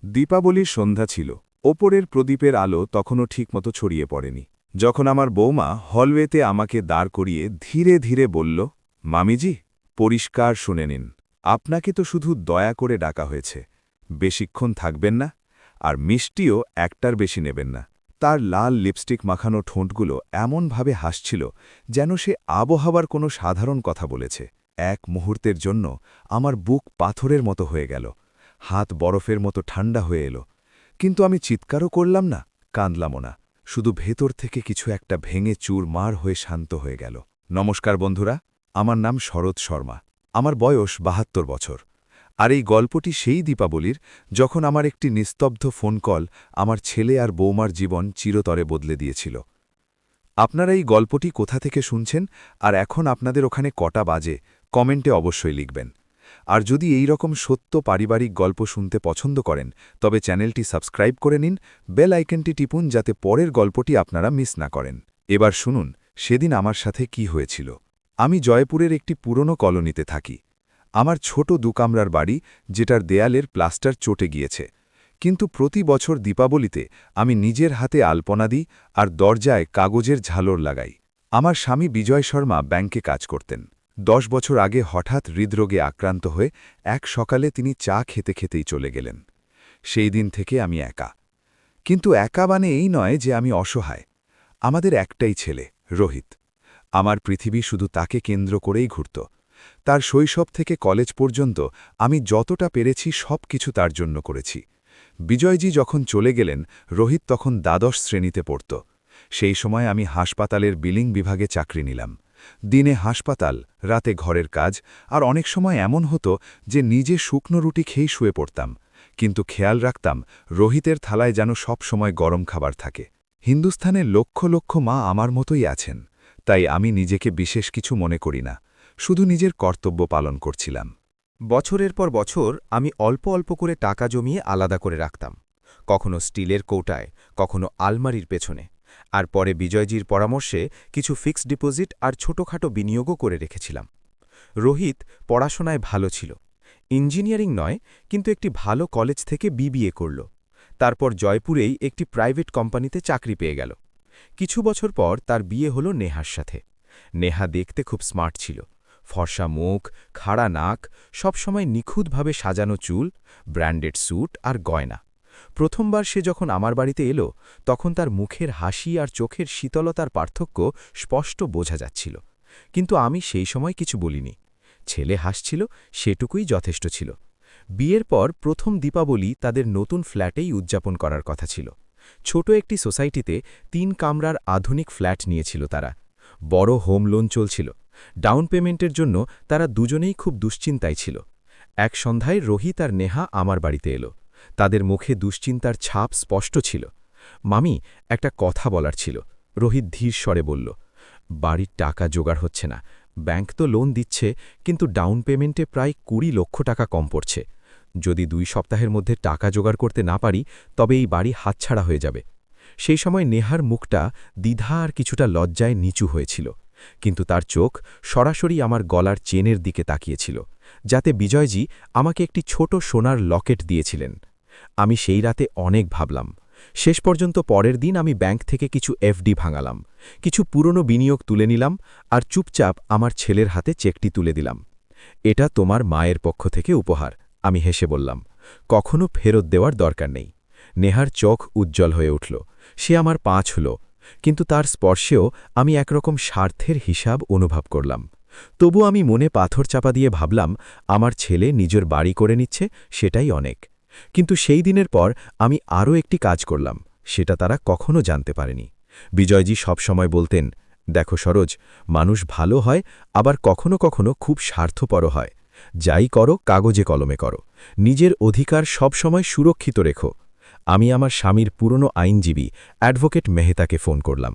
দীপাবলির সন্ধ্যা ছিল। ওপরের প্রদীপের আলো তখনও ঠিকমতো ছড়িয়ে পড়েনি। যখন আমার বৌমা হলওয়েতে আমাকে দাঁড় করিয়ে ধীরে ধীরে বলল, মামিজি, পরিষ্কার শুনে নিন, আপনাকে তো শুধু দয়া করে ডাকা হয়েছে, বেশিক্ষণ থাকবেন না, আর মিষ্টিও একটার বেশি নেবেন না। তার লাল লিপস্টিক মাখানো ঠোঁটগুলো এমনভাবে হাসছিল যেন সে আবহাওয়ার কোনো সাধারণ কথা বলেছে। এক মুহূর্তের জন্য আমার বুক পাথরের মতো হয়ে গেল, হাত বরফের মতো ঠান্ডা হয়ে এলো। কিন্তু আমি চিৎকারও করলাম না, কাঁদলামও না, শুধু ভেতর থেকে কিছু একটা ভেঙে চুরমার হয়ে শান্ত হয়ে গেল। নমস্কার বন্ধুরা, আমার নাম শরৎ শর্মা, আমার বয়স ৭২ বছর। আর এই গল্পটি সেই দীপাবলির যখন আমার একটি নিস্তব্ধ ফোন কল আমার ছেলে আর বৌমার জীবন চিরতরে বদলে দিয়েছিল। আপনারা এই গল্পটি কোথা থেকে শুনছেন আর এখন আপনাদের ওখানে কটা বাজে, কমেন্টে অবশ্যই লিখবেন। আর যদি এই রকম সত্য পারিবারিক গল্প শুনতে পছন্দ করেন তবে চ্যানেলটি সাবস্ক্রাইব করে নিন, বেল আইকনটি টিপুন যাতে পরের গল্পটি আপনারা মিস না করেন। এবার শুনুন সেদিন আমার সাথে কি হয়েছিল। আমি জয়পুরের একটি পুরনো কলোনিতে থাকি। আমার ছোট দুকামরার বাড়ি, যেটার দেয়ালের প্লাস্টার চটে গিয়েছে। কিন্তু প্রতি বছর দীপাবলিতে আমি নিজের হাতে আলপনা দিই আর দরজায় কাগজের ঝালর লাগাই। আমার স্বামী বিজয় শর্মা ব্যাংকে কাজ করতেন। 10 বছর আগে হঠাৎ হৃদরোগে আক্রান্ত হয়ে এক সকালে তিনি চা খেতে খেতেই চলে গেলেন। সেই দিন থেকে আমি একা। কিন্তু একা মানে এই নয় যে আমি অসহায়। আমাদের একটাই ছেলে, রোহিত। আমার পৃথিবী শুধু তাকে কেন্দ্র করেই ঘুরত। তার শৈশব থেকে কলেজ পর্যন্ত আমি যতটা পেরেছি সব কিছু তার জন্য করেছি। বিজয়জি যখন চলে গেলেন, রোহিত তখন দ্বাদশ শ্রেণীতে পড়ত। সেই সময় আমি হাসপাতালের বিলিং বিভাগে চাকরি নিলাম। দিনে হাসপাতাল, রাতে ঘরের কাজ, আর অনেক সময় এমন হতো যে নিজে শুকনো রুটি খেয়েই শুয়ে পড়তাম। কিন্তু খেয়াল রাখতাম রোহিতের থালায় যেন সব সময় গরম খাবার থাকে। হিন্দুস্থানের লক্ষ লক্ষ মা আমার মতোই আছেন, তাই আমি নিজেকে বিশেষ কিছু মনে করি না, শুধু নিজের কর্তব্য পালন করছিলাম। বছরের পর বছর আমি অল্প অল্প করে টাকা জমিয়ে আলাদা করে রাখতাম, কখনো স্টিলের কৌটায়, কখনো আলমারির পেছনে। আর পরে বিজয়জির পরামর্শে কিছু ফিক্সড ডিপোজিট আর ছোটখাটো বিনিয়োগও করে রেখেছিলাম। রোহিত পড়াশোনায় ভালো ছিল, ইঞ্জিনিয়ারিং নয়, কিন্তু একটি ভালো কলেজ থেকে বিবিএ করল। তারপর জয়পুরেই একটি প্রাইভেট কোম্পানিতে চাকরি পেয়ে গেল। কিছু বছর পর তার বিয়ে হল নেহার সাথে। নেহা দেখতে খুব স্মার্ট ছিল, ফর্সা মুখ, খাড়া নাক, সবসময় নিখুঁতভাবে সাজানো চুল, ব্র্যান্ডেড স্যুট আর গয়না। প্রথমবার সে যখন আমার বাড়িতে এলো তখন তার মুখের হাসি আর চোখের শীতলতার পার্থক্য স্পষ্ট বোঝা যাচ্ছিল। কিন্তু আমি সেই সময় কিছু বলিনি। ছেলে হাসছিল, সেটুকুই যথেষ্ট ছিল। বিয়ের পর প্রথম দীপাবলি তাদের নতুন ফ্ল্যাটেই উদযাপন করার কথা ছিল। ছোট একটি সোসাইটিতে ৩ কামরার আধুনিক ফ্ল্যাট নিয়েছিল তারা। বড় হোম লোন চলছিল। ডাউন পেমেন্টের জন্য তারা দুজনেই খুব দুশ্চিন্তায় ছিল। এক সন্ধ্যায় রোহিত আর নেহা আমার বাড়িতে এলো। তাদের মুখে দুশ্চিন্তার ছাপ স্পষ্ট ছিল। মামি, একটা কথা বলার ছিল, রোহিত ধীর স্বরে বলল। বাড়ির টাকা জোগাড় হচ্ছে না। ব্যাংক তো লোন দিচ্ছে, কিন্তু ডাউন পেমেন্টে প্রায় ২০ লক্ষ টাকা কম পড়ছে। যদি ২ সপ্তাহের মধ্যে টাকা জোগাড় করতে না পারি তবে এই বাড়ি হাতছাড়া হয়ে যাবে। সেই সময় নেহার মুখটা দ্বিধা আর কিছুটা লজ্জায় নিচু হয়েছিল, কিন্তু তার চোখ সরাসরি আমার গলার চেনের দিকে তাকিয়েছিল, যাতে বিজয়জি আমাকে একটি ছোট সোনার লকেট দিয়েছিলেন। আমি সেই রাতে অনেক ভাবলাম। শেষ পর্যন্ত পরের দিন আমি ব্যাংক থেকে কিছু এফডি ভাঙালাম, কিছু পুরনো বিনিয়োগ তুলে নিলাম আর চুপচাপ আমার ছেলের হাতে চেকটি তুলে দিলাম। এটা তোমার মায়ের পক্ষ থেকে উপহার, আমি হেসে বললাম। কখনো ফেরত দেওয়ার দরকার নেই। নেহার চোখ উজ্জ্বল হয়ে উঠল। সে আমার পা ছুঁল, কিন্তু তার স্পর্শেও আমি একরকম স্বার্থের হিসাব অনুভব করলাম। তবু আমি মনে পাথর চাপা দিয়ে ভাবলাম, আমার ছেলে নিজের বাড়ি করে নিচ্ছে, সেটাই অনেক। কিন্তু সেই দিনের পর আমি আরও একটি কাজ করলাম, সেটা তারা কখনো জানতে পারেনি। বিজয়জি সবসময় বলতেন, দেখো সরোজ, মানুষ ভালো হয়, আবার কখনো কখনো খুব স্বার্থপর হয়। যাই করো কাগজে কলমে করো, নিজের অধিকার সবসময় সুরক্ষিত রেখো। আমি আমার স্বামীর পুরনো আইনজীবী অ্যাডভোকেট মেহতাকে ফোন করলাম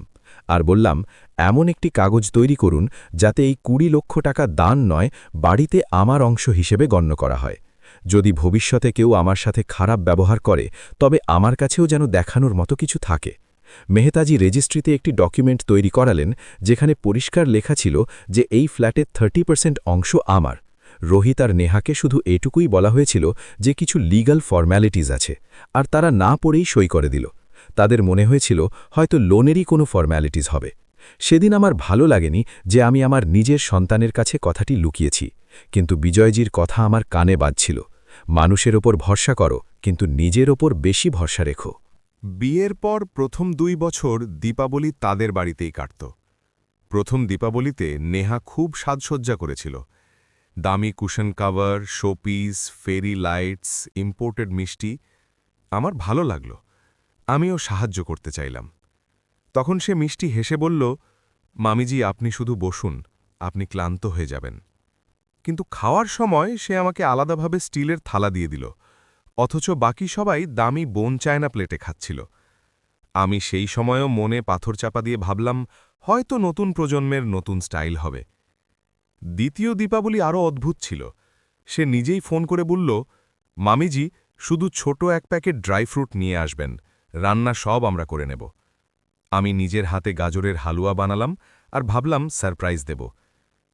আর বললাম, এমন একটি কাগজ তৈরি করুন যাতে এই ২০ লক্ষ টাকা দান নয়, বাড়িতে আমার অংশ হিসেবে গণ্য করা হয়। যদি ভবিষ্যতে কেউ আমার সাথে খারাপ ব্যবহার করে তবে আমার কাছেও যেন দেখানোর মতো কিছু থাকে। মেহতাজি রেজিস্ট্রিতে একটি ডকুমেন্ট তৈরি করালেন, যেখানে পরিষ্কার লেখা ছিল যে এই ফ্ল্যাটের 30% অংশ আমার। রোহিত আর নেহাকে শুধু এটুকুই বলা হয়েছিল যে কিছু লিগ্যাল ফর্ম্যালিটিজ আছে, আর তারা না পড়েই সই করে দিল। তাদের মনে হয়েছিল হয়তো লোনেরই কোনো ফর্ম্যালিটিজ হবে। সেদিন আমার ভালো লাগেনি যে আমি আমার নিজের সন্তানের কাছে কথাটি লুকিয়েছি, কিন্তু বিজয়জির কথা আমার কানে বাজছিল। মানুষের ওপর ভরসা করো, কিন্তু নিজের ওপর বেশি ভরসা রেখো। বিয়ের পর প্রথম 2 বছর দীপাবলি তাদের বাড়িতেই কাটত। প্রথম দীপাবলিতে নেহা খুব সাজসজ্জা করেছিল। দামি কুশন কাভার, শোপিস, ফেরি লাইটস, ইম্পোর্টেড মিষ্টি। আমার ভালো লাগল। আমিও সাহায্য করতে চাইলাম। তখন সে মিষ্টি হেসে বলল, মামিজি আপনি শুধু বসুন, আপনি ক্লান্ত হয়ে যাবেন। কিন্তু খাওয়ার সময় সে আমাকে আলাদাভাবে স্টিলের থালা দিয়ে দিল, অথচ বাকি সবাই দামি বোন চায়না প্লেটে খাচ্ছিল। আমি সেই সময়ও মনে পাথর চাপা দিয়ে ভাবলাম, হয়তো নতুন প্রজন্মের নতুন স্টাইল হবে। দ্বিতীয় দীপাবলি আরও অদ্ভুত ছিল। সে নিজেই ফোন করে বলল, মামিজি শুধু ছোট এক প্যাকেট ড্রাই ফ্রুট নিয়ে আসবেন, রান্না সব আমরা করে নেব। আমি নিজের হাতে গাজরের হালুয়া বানালাম আর ভাবলাম সারপ্রাইজ দেব।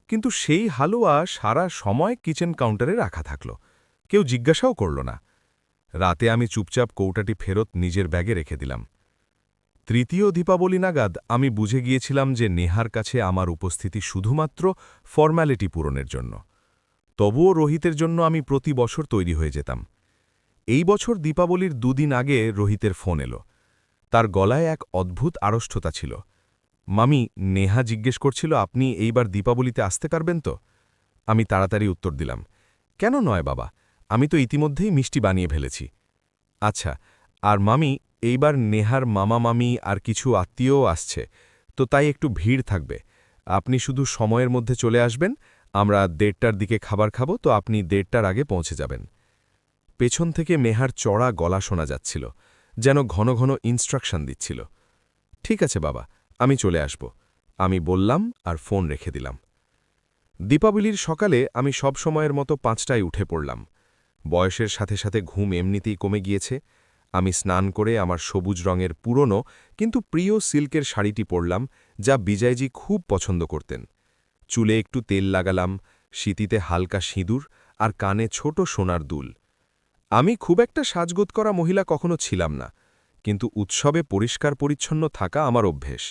কিন্তু সেই হালুয়া সারা সময় কিচেন কাউন্টারে রাখা থাকল, কেউ জিজ্ঞাসাও করল না। রাতে আমি চুপচাপ কৌটাটি ফেরত নিজের ব্যাগে রেখে দিলাম। তৃতীয় দীপাবলি নাগাদ আমি বুঝে গিয়েছিলাম যে নেহার কাছে আমার উপস্থিতি শুধুমাত্র ফর্ম্যালিটি পূরণের জন্য। তবুও রোহিতের জন্য আমি প্রতি বছর তৈরি হয়ে যেতাম। এই বছর দীপাবলির 2 দিন আগে রোহিতের ফোন এলো। তার গলায় এক অদ্ভুত আড়ষ্ঠতা ছিল। মামি, নেহা জিজ্ঞেস করছিল আপনি এইবার দীপাবলিতে আসতে পারবেন তো? আমি তাড়াতাড়ি উত্তর দিলাম, কেন নয় বাবা, আমি তো ইতিমধ্যেই মিষ্টি বানিয়ে ফেলেছি। আচ্ছা, আর মামি, এইবার নেহার মামা মামি আর কিছু আত্মীয়ও আসছে, তো তাই একটু ভিড় থাকবে। আপনি শুধু সময়ের মধ্যে চলে আসবেন, আমরা 1:30টার দিকে খাবার খাবো, তো আপনি 1:30টার আগে পৌঁছে যাবেন। পেছন থেকে নেহার চড়া গলা শোনা যাচ্ছিল, যেন ঘন ঘন ইনস্ট্রাকশন দিচ্ছিল। ঠিক আছে বাবা, আমি চলে আসব, আমি বললাম আর ফোন রেখে দিলাম। দীপাবলির সকালে আমি সব সময়ের মতো 5টায় উঠে পড়লাম। বয়সের সাথে সাথে ঘুম এমনিতেই কমে গিয়েছে। আমি স্নান করে আমার সবুজ রঙের পুরনো কিন্তু প্রিয় সিল্কের শাড়িটি পরলাম, যা বিজয়জি খুব পছন্দ করতেন। চুলে একটু তেল লাগালাম, শীতিতে হালকা সিঁদুর আর কানে ছোট সোনার দুল। আমি খুব একটা সাজগোজ করা মহিলা কখনো ছিলাম না, কিন্তু উৎসবে পরিষ্কার পরিচ্ছন্ন থাকা আমার অভ্যেস।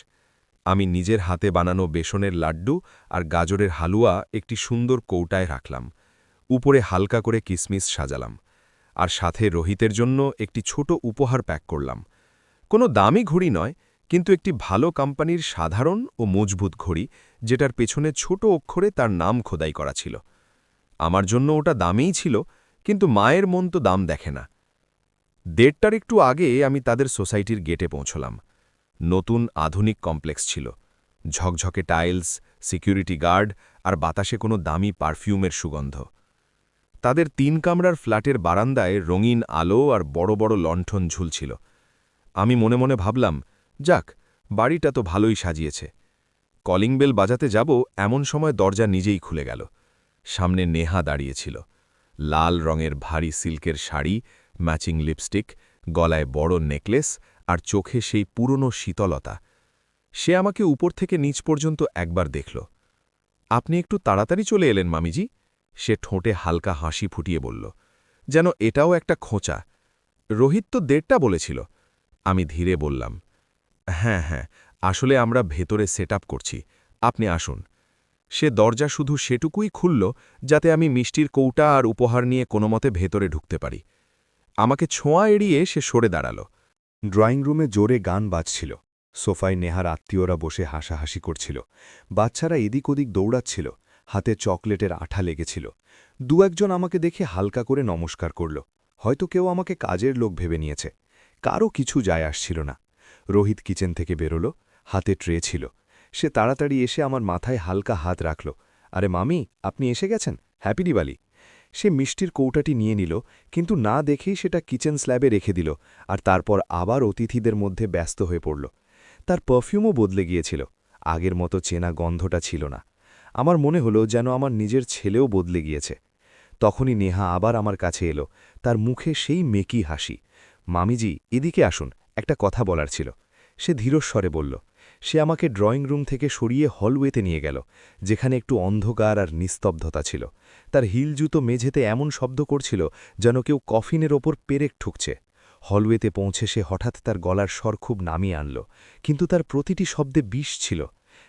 আমি নিজের হাতে বানানো বেসনের লাড্ডু আর গাজরের হালুয়া একটি সুন্দর কৌটায় রাখলাম। উপরে হালকা করে কিসমিস সাজালাম, আর সাথে রোহিতের জন্য একটি ছোট উপহার প্যাক করলাম। কোনো দামি ঘড়ি নয়, কিন্তু একটি ভালো কোম্পানির সাধারণ ও মজবুত ঘড়ি, যেটার পেছনে ছোট অক্ষরে তার নাম খোদাই করা ছিল। আমার জন্য ওটা দামেই ছিল, কিন্তু মায়ের মন তো দাম দেখে না। 1:30টার একটু আগে আমি তাদের সোসাইটির গেটে পৌঁছলাম। নতুন আধুনিক কমপ্লেক্স ছিল, ঝকঝকে টাইলস, সিকিউরিটি গার্ড আর বাতাসে কোনো দামি পারফিউমের সুগন্ধ। তাদের 3 কামরার ফ্ল্যাটের বারান্দায় রঙিন আলো আর বড় বড় লণ্ঠন ঝুলছিল। আমি মনে মনে ভাবলাম, যাক, বাড়িটা তো ভালোই সাজিয়েছে। কলিং বেল বাজাতে যাব এমন সময় দরজা নিজেই খুলে গেল। সামনে নেহা দাঁড়িয়েছিল। লাল রঙের ভারী সিল্কের শাড়ি, ম্যাচিং লিপস্টিক, গলায় বড় নেকলেস আর চোখে সেই পুরনো শীতলতা। সে আমাকে উপর থেকে নিচ পর্যন্ত একবার দেখল। আপনি একটু তাড়াতাড়ি চলে এলেন মামিজি, সে ঠোঁটে হালকা হাসি ফুটিয়ে বলল, যেন এটাও একটা খোঁচা। রোহিত তো 1:30টা বলেছিল। আমি ধীরে বললাম, হ্যাঁ হ্যাঁ, আসলে আমরা ভেতরে সেট করছি, আপনি আসুন। সে দরজা শুধু সেটুকুই খুলল যাতে আমি মিষ্টির কৌটা আর উপহার নিয়ে কোনোমতে ভেতরে ঢুকতে পারি। আমাকে ছোঁয়া এড়িয়ে সে সরে দাঁড়াল। ড্রয়িং রুমে জোরে গান বাজছিল। সোফায় নেহার আত্মীয়রা বসে হাসাহাসি করছিল। বাচ্চারা এদিক ওদিক দৌড়াচ্ছিল, হাতে চকলেটের আঠা লেগেছিল। 2-1 আমাকে দেখে হালকা করে নমস্কার করল। হয়তো কেউ আমাকে কাজের লোক ভেবে নিয়েছে। কারও কিছু যায় আসছিল না। রোহিত কিচেন থেকে বেরোল, হাতে ট্রে ছিল। সে তাড়াতাড়ি এসে আমার মাথায় হালকা হাত রাখল। আরে মামি, আপনি এসে গেছেন, হ্যাপি দিওয়ালি। সে মিষ্টির কৌটাটি নিয়ে নিল, কিন্তু না দেখেই সেটা কিচেন স্ল্যাবে রেখে দিল, আর তারপর আবার অতিথিদের মধ্যে ব্যস্ত হয়ে পড়ল। তার পারফিউমও বদলে গিয়েছিল, আগের মতো চেনা গন্ধটা ছিল না। আমার মনে হলো যেন আমার নিজের ছেলেও বদলে গিয়েছে। তখনই নেহা আবার আমার কাছে এলো, তার মুখে সেই মেকি হাসি। মামিজি, এদিকে আসুন, একটা কথা বলার ছিল। সে ধীরস্বরে বলল, সে আমাকে ড্রয়িং রুম থেকে সরিয়ে হলওয়েতে নিয়ে গেল, যেখানে একটু অন্ধকার আর নিস্তব্ধতা ছিল। তার হিল জুতো মেঝেতে এমন শব্দ করছিল যেন কেউ কফিনের ওপর পেরেক ঠুকছে। হলওয়েতে পৌঁছে সে হঠাৎ তার গলার স্বর খুব নামিয়ে আনল, কিন্তু তার প্রতিটি শব্দে বিষ ছিল।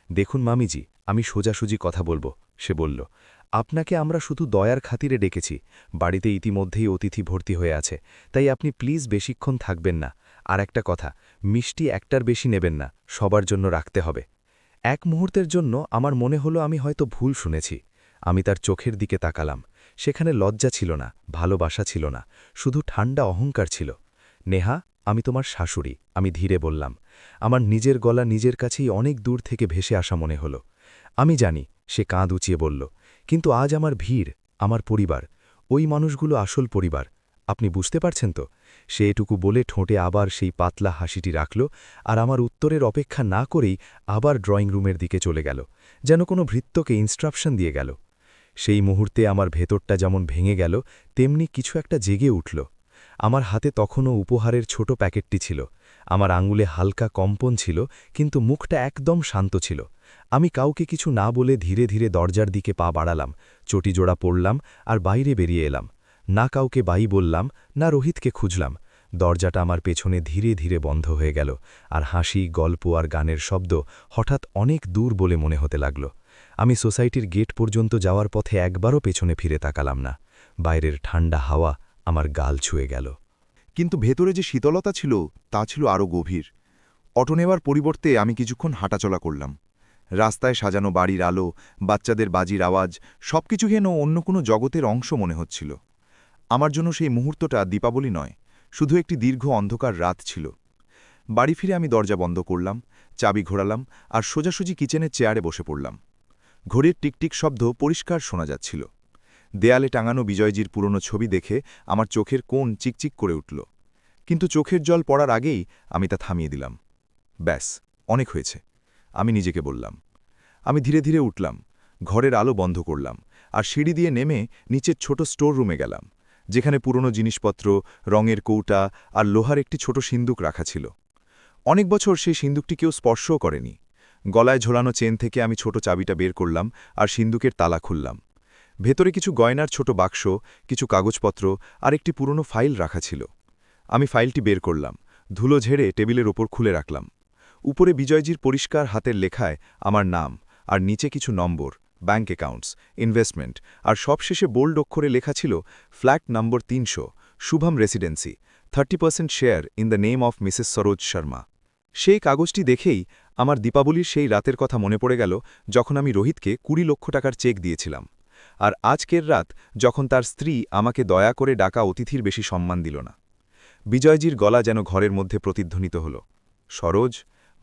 দেখুন মামিজি, আমি সোজাসুজি কথা বলবো, সে বলল। আপনাকে আমরা শুধু দয়ার খাতিরে ডেকেছি। বাড়িতে ইতিমধ্যেই অতিথি ভর্তি হয়ে আছে, তাই আপনি প্লিজ বেশিক্ষণ থাকবেন না। আর একটা কথা, মিষ্টি একটার বেশি নেবেন না, সবার জন্য রাখতে হবে। এক মুহূর্তের জন্য আমার মনে হলো আমি হয়তো ভুল শুনেছি। আমি তার চোখের দিকে তাকালাম। সেখানে লজ্জা ছিল না, ভালোবাসা ছিল না, শুধু ঠান্ডা অহংকার ছিল। নেহা, আমি তোমার শাশুড়ি, আমি ধীরে বললাম। আমার নিজের গলা নিজের কাছেই অনেক দূর থেকে ভেসে আসা মনে হলো। আমি জানি, সে কাঁধ উঁচিয়ে বলল, কিন্তু আজ আমার ভিড়, আমার পরিবার, ওই মানুষগুলো আসল পরিবার। আপনি বুঝতে পারছেন তো? সে এটুকু বলে ঠোঁটে আবার সেই পাতলা হাসিটি রাখল, আর আমার উত্তরের অপেক্ষা না করেই আবার ড্রয়িং রুমের দিকে চলে গেল, যেন কোনো ভৃত্যকে ইনস্ট্রাকশন দিয়ে গেল। সেই মুহূর্তে আমার ভেতরটা যেমন ভেঙে গেল, তেমনি কিছু একটা জেগে উঠল। আমার হাতে তখনও উপহারের ছোট প্যাকেটটি ছিল। আমার আঙুলে হালকা কম্পন ছিল, কিন্তু মুখটা একদম শান্ত ছিল। আমি কাউকে কিছু না বলে ধীরে ধীরে দরজার দিকে পা বাড়ালাম, চটিজোড়া পড়লাম আর বাইরে বেরিয়ে এলাম। না কাউকে বাই বললাম, না রোহিতকে খুঁজলাম। দরজাটা আমার পেছনে ধীরে ধীরে বন্ধ হয়ে গেল, আর হাসি, গল্প আর গানের শব্দ হঠাৎ অনেক দূর বলে মনে হতে লাগল। আমি সোসাইটির গেট পর্যন্ত যাওয়ার পথে একবারও পেছনে ফিরে তাকালাম না। বাইরের ঠান্ডা হাওয়া আমার গাল ছুঁয়ে গেল। কিন্তু ভেতরে যে শীতলতা ছিল তা ছিল আরও গভীর। অটো নেওয়ার পরিবর্তে আমি কিছুক্ষণ হাঁটাচলা করলাম। রাস্তায় সাজানো বাড়ির আলো, বাচ্চাদের বাজির আওয়াজ, সবকিছু যেন অন্য কোনো জগতের অংশ মনে হচ্ছিল। আমার জন্য সেই মুহূর্তটা দীপাবলি নয়, শুধু একটি দীর্ঘ অন্ধকার রাত ছিল। বাড়ি ফিরে আমি দরজা বন্ধ করলাম, চাবি ঘোরালাম আর সোজাসুজি কিচেনের চেয়ারে বসে পড়লাম। ঘড়ির টিকটিক শব্দ পরিষ্কার শোনা যাচ্ছিল। দেয়ালে টাঙানো বিজয়জির পুরনো ছবি দেখে আমার চোখের কোণ চিকচিক করে উঠল, কিন্তু চোখের জল পড়ার আগেই আমি তা থামিয়ে দিলাম। ব্যাস, অনেক হয়েছে, আমি নিজেকে বললাম। আমি ধীরে ধীরে উঠলাম, ঘরের আলো বন্ধ করলাম আর সিঁড়ি দিয়ে নেমে নিচের ছোট স্টোর রুমে গেলাম, যেখানে পুরনো জিনিসপত্র, রঙের কৌটা আর লোহার একটি ছোট সিন্দুক রাখা ছিল। অনেক বছর সেই সিন্দুকটি কেউ স্পর্শও করেনি। গলায় ঝোলানো চেন থেকে আমি ছোট চাবিটা বের করলাম আর সিন্দুকের তালা খুললাম। ভেতরে কিছু গয়নার ছোট বাক্স, কিছু কাগজপত্র আর একটি পুরনো ফাইল রাখা ছিল। আমি ফাইলটি বের করলাম, ধুলো ঝেড়ে টেবিলের ওপর খুলে রাখলাম। উপরে বিজয়জির পরিষ্কার হাতের লেখায় আমার নাম, আর নিচে কিছু নম্বর, ব্যাঙ্ক অ্যাকাউন্টস, ইনভেস্টমেন্ট, আর সবশেষে বোল্ড অক্ষরে লেখা ছিল flat number ৩০০, Shubham residency, 30% share in the name of Mrs Saroj Sharma. সেই কাগজটি দেখেই আমার দীপাবলির সেই রাতের কথা মনে পড়ে গেল, যখন আমি রোহিতকে ২০ লক্ষ টাকার চেক দিয়েছিলাম। আর আজকের রাত, যখন তার স্ত্রী আমাকে দয়া করে ডাকা অতিথির বেশি সম্মান দিল না। বিজয়জির গলা যেন ঘরের মধ্যে প্রতিধ্বনিত হল, সরোজ,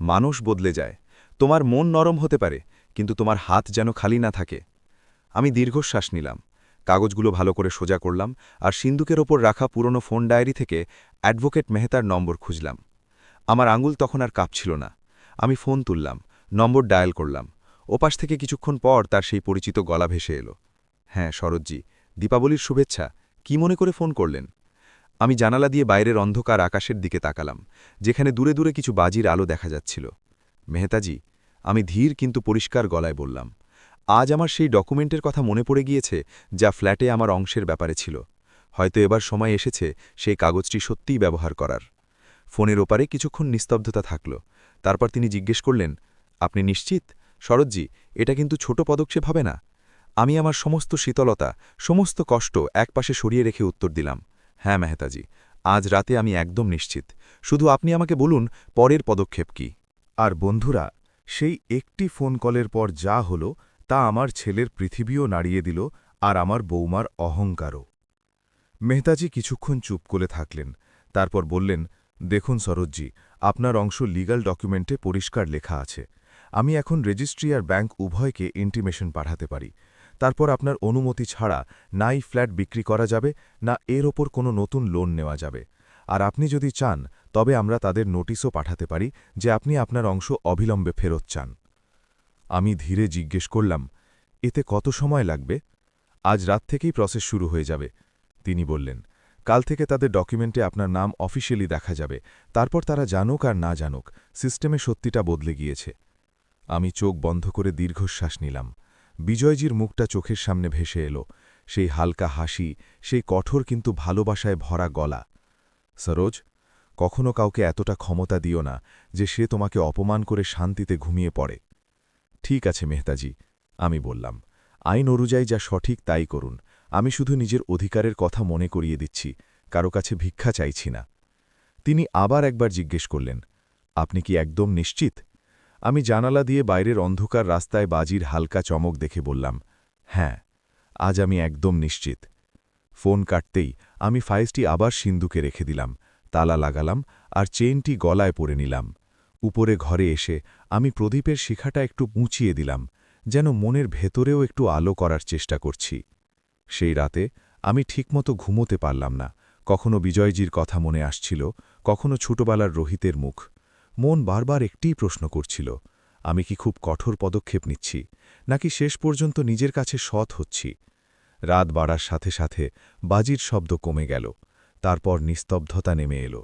মানুষ বদলে যায়, তোমার মন নরম হতে পারে, কিন্তু তোমার হাত যেন খালি না থাকে। আমি দীর্ঘশ্বাস নিলাম, কাগজগুলো ভালো করে সোজা করলাম আর সিন্দুকের ওপর রাখা পুরনো ফোন ডায়েরি থেকে অ্যাডভোকেট মেহতার নম্বর খুঁজলাম। আমার আঙুল তখন আর কাঁপছিল না। আমি ফোন তুললাম, নম্বর ডায়াল করলাম। ওপাশ থেকে কিছুক্ষণ পর তার সেই পরিচিত গলা ভেসে এলো। হ্যাঁ সরোজজি, দীপাবলির শুভেচ্ছা, কি মনে করে ফোন করলেন? আমি জানালা দিয়ে বাইরের অন্ধকার আকাশের দিকে তাকালাম, যেখানে দূরে দূরে কিছু বাজির আলো দেখা যাচ্ছিল। মেহতাজি, আমি ধীর কিন্তু পরিষ্কার গলায় বললাম, আজ আমার সেই ডকুমেন্টের কথা মনে পড়ে গিয়েছে, যা ফ্ল্যাটে আমার অংশের ব্যাপারে ছিল। হয়তো এবার সময় এসেছে সেই কাগজটি সত্যিই ব্যবহার করার। ফোনের ওপারে কিছুক্ষণ নিস্তব্ধতা থাকল। তারপর তিনি জিজ্ঞেস করলেন, আপনি নিশ্চিত? শরৎজি, এটা কিন্তু ছোট পদক্ষেপ হবে না। আমি আমার সমস্ত শীতলতা, সমস্ত কষ্ট একপাশে সরিয়ে রেখে উত্তর দিলাম, হ্যাঁ মেহতাজি, আজ রাতে আমি একদম নিশ্চিত। শুধু আপনি আমাকে বলুন পরের পদক্ষেপ কি। আর বন্ধুরা, সেই একটি ফোন কলের পর যা হল, তা আমার ছেলের পৃথিবীও নাড়িয়ে দিল, আর আমার বৌমার অহংকারও। মেহতাজি কিছুক্ষণ চুপ করে থাকলেন, তারপর বললেন, দেখুন সরোজজি, আপনার অংশ লিগ্যাল ডকুমেন্টে পরিষ্কার লেখা আছে। আমি এখন রেজিস্ট্রি আর ব্যাংক উভয়কে ইন্টিমেশন পাঠাতে পারি। তারপর আপনার অনুমতি ছাড়া নাই ফ্ল্যাট বিক্রি করা যাবে, না এর ওপর কোনো নতুন লোন নেওয়া যাবে। আর আপনি যদি চান, তবে আমরা তাদের নোটিশও পাঠাতে পারি যে আপনি আপনার অংশ অবিলম্বে ফেরত চান। আমি ধীরে জিজ্ঞেস করলাম, এতে কত সময় লাগবে? আজ রাত থেকেই প্রসেস শুরু হয়ে যাবে, তিনি বললেন। কাল থেকে তাদের ডকুমেন্টে আপনার নাম অফিসিয়ালি দেখা যাবে, তারপর তারা জানুক আর না জানুক, সিস্টেমে সত্যিটা বদলে গিয়েছে। আমি চোখ বন্ধ করে দীর্ঘশ্বাস নিলাম। বিজয়জির মুখটা চোখের সামনে ভেসে এলো, সেই হালকা হাসি, সেই কঠোর কিন্তু ভালোবাসায় ভরা গলা। সরোজ, কখনো কাউকে এতটা ক্ষমতা দিও না যে সে তোমাকে অপমান করে শান্তিতে ঘুমিয়ে পড়ে। ঠিক আছে মেহতাজি, আমি বললাম, আইন অনুযায়ী যা সঠিক তাই করুন। আমি শুধু নিজের অধিকারের কথা মনে করিয়ে দিচ্ছি, কারো কাছে ভিক্ষা চাইছি না। তিনি আবার একবার জিজ্ঞেস করলেন, আপনি কি একদম নিশ্চিত? আমি জানালা দিয়ে বাইরের অন্ধকার রাস্তায় বাজির হালকা চমক দেখে বললাম, হ্যাঁ, আজ আমি একদম নিশ্চিত। ফোন কাটতেই আমি ফাইলটি আবার সিন্ধুকে রেখে দিলাম, তালা লাগালাম আর চেইনটি গলায় পরে নিলাম। উপরে ঘরে এসে আমি প্রদীপের শিখাটা একটু মুচিয়ে দিলাম, যেন মনের ভেতরেও একটু আলো করার চেষ্টা করছি। সেই রাতে আমি ঠিকমতো ঘুমোতে পারলাম না। কখনো বিজয়জির কথা মনে আসছিল, কখনো ছোটবেলার রোহিতের মুখ। মন বারবার একটিই প্রশ্ন করছিল, আমি কি খুব কঠোর পদক্ষেপ নিচ্ছি, নাকি শেষ পর্যন্ত নিজের কাছে সৎ হচ্ছি? রাত বাড়ার সাথে সাথে বাজির শব্দ কমে গেল, তারপর নিস্তব্ধতা নেমে এলো।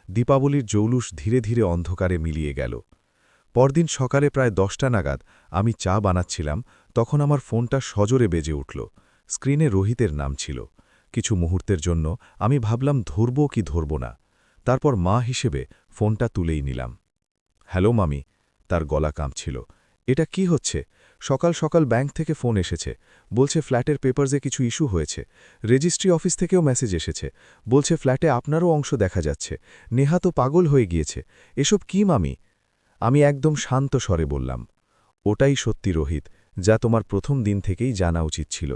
দীপাবলির জৌলুস ধীরে ধীরে অন্ধকারে মিলিয়ে গেল। পরদিন সকালে প্রায় 10টা নাগাদ আমি চা বানাচ্ছিলাম, তখন আমার ফোনটা সজোরে বেজে উঠল। স্ক্রিনে রোহিতের নাম ছিল। কিছু মুহূর্তের জন্য আমি ভাবলাম ধরব কি ধরব না। তারপর মা হিসেবে ফোনটা তুলেই নিলাম। হ্যালো মামি। তার গলা কাঁপছিল। এটা কি হচ্ছে? সকাল সকাল ব্যাংক থেকে ফোন এসেছে, বলছে ফ্ল্যাটের পেপারসে কিছু ইস্যু হয়েছে। রেজিস্ট্রি অফিস থেকেও মেসেজ এসেছে, বলছে ফ্ল্যাটে আপনারও অংশ দেখা যাচ্ছে। নেহা তো পাগল হয়ে গিয়েছে। এসব কি মামি? আমি একদম শান্ত স্বরে বললাম, ওটাই সত্যি রোহিত, যা তোমার প্রথম দিন থেকেই জানা উচিত ছিল।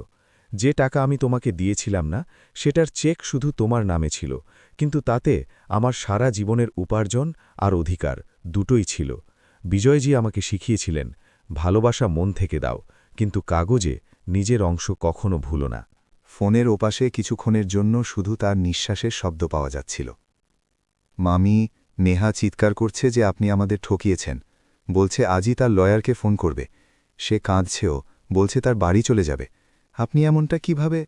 যে টাকা আমি তোমাকে দিয়েছিলাম না, সেটার চেক শুধু তোমার নামে ছিল, কিন্তু তাতে আমার সারা জীবনের উপার্জন আর অধিকার দুটোই ছিল। বিজয়জি আমাকে শিখিয়েছিলেন, ভালোবাসা মন থেকে দাও, কিন্তু কাগজে নিজের অংশ কখনো ভুলো না। ফোনের ওপাশে কিছুক্ষণের জন্য শুধু তার নিঃশ্বাসের শব্দ পাওয়া যাচ্ছিল। মামি, নেহা চিৎকার করছে যে আপনি আমাদের ঠকিয়েছেন। বলছে আজই তার লয়ারকে ফোন করবে। সে কাঁদছেও, বলছে তার বাড়ি চলে যাবে। আপনি এমনটা কিভাবে?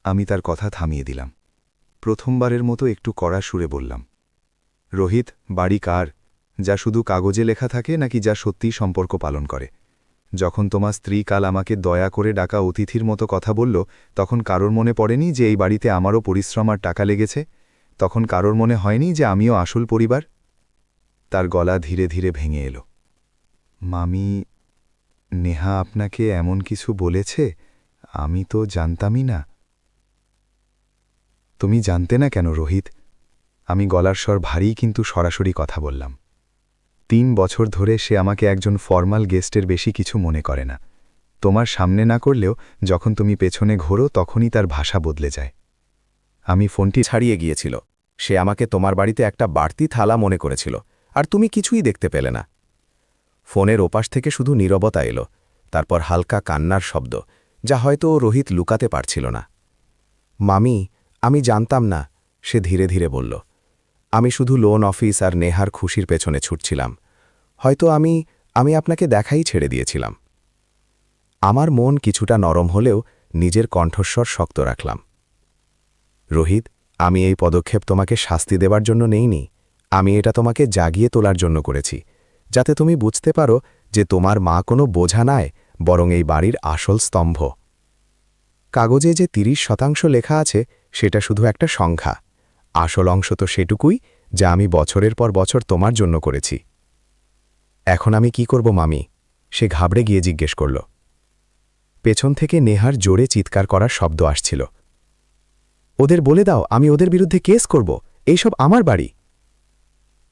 আমি তার কথা থামিয়ে দিলাম। প্রথমবারের মতো একটু কড়া সুরে বললাম, রোহিত, বাড়ি কার? যা শুধু কাগজে লেখা থাকে, নাকি যা সত্যিই সম্পর্ক পালন করে? যখন তোমার স্ত্রী কাল আমাকে দয়া করে ডাকা অতিথির মতো কথা বলল, তখন কারোর মনে পড়েনি যে এই বাড়িতে আমারও পরিশ্রম আর টাকা লেগেছে? তখন কারোর মনে হয়নি যে আমিও আসল পরিবার? তার গলা ধীরে ধীরে ভেঙে এলো। মামি, নেহা আপনাকে এমন কিছু বলেছে? আমি তো জানতামই না। তুমি জানতে না কেন রোহিত? আমি গলার স্বর ভারী কিন্তু সরাসরি কথা বললাম। 3 বছর ধরে সে আমাকে একজন ফর্মাল গেস্টের বেশি কিছু মনে করে না। তোমার সামনে না করলেও যখন তুমি পেছনে ঘোরো তখনই তার ভাষা বদলে যায়। আমি ফোনটি ছাড়িয়ে গিয়েছিল। সে আমাকে তোমার বাড়িতে একটা বাড়তি থালা মনে করেছিল, আর তুমি কিছুই দেখতে পেলে না। ফোনের ওপাশ থেকে শুধু নীরবতা এলো, তারপর হালকা কান্নার শব্দ, যা হয়তো রোহিত লুকাতে পারছিল না। মামি, আমি জানতাম না, সে ধীরে ধীরে বলল। আমি শুধু লোন অফিস আর নেহার খুশির পেছনে ছুটছিলাম। হয়তো আমি আপনাকে দেখাই ছেড়ে দিয়েছিলাম। আমার মন কিছুটা নরম হলেও নিজের কণ্ঠস্বর শক্ত রাখলাম। রোহিত, আমি এই পদক্ষেপ তোমাকে শাস্তি দেবার জন্য নেইনি। আমি এটা তোমাকে জাগিয়ে তোলার জন্য করেছি, যাতে তুমি বুঝতে পারো যে তোমার মা কোনো বোঝা নয়, বরং এই বাড়ির আসল স্তম্ভ। কাগজে যে 30% লেখা আছে সেটা শুধু একটা সংখ্যা। আসল অংশ তো সেটুকুই যা আমি বছরের পর বছর তোমার জন্য করেছি। এখন আমি কি করব মামি? সে ঘাবড়ে গিয়ে জিজ্ঞেস করল। পেছন থেকে নেহার জোরে চিৎকার করার শব্দ আসছিল। ওদের বলে দাও আমি ওদের বিরুদ্ধে কেস করব, এইসব আমার বাড়ি।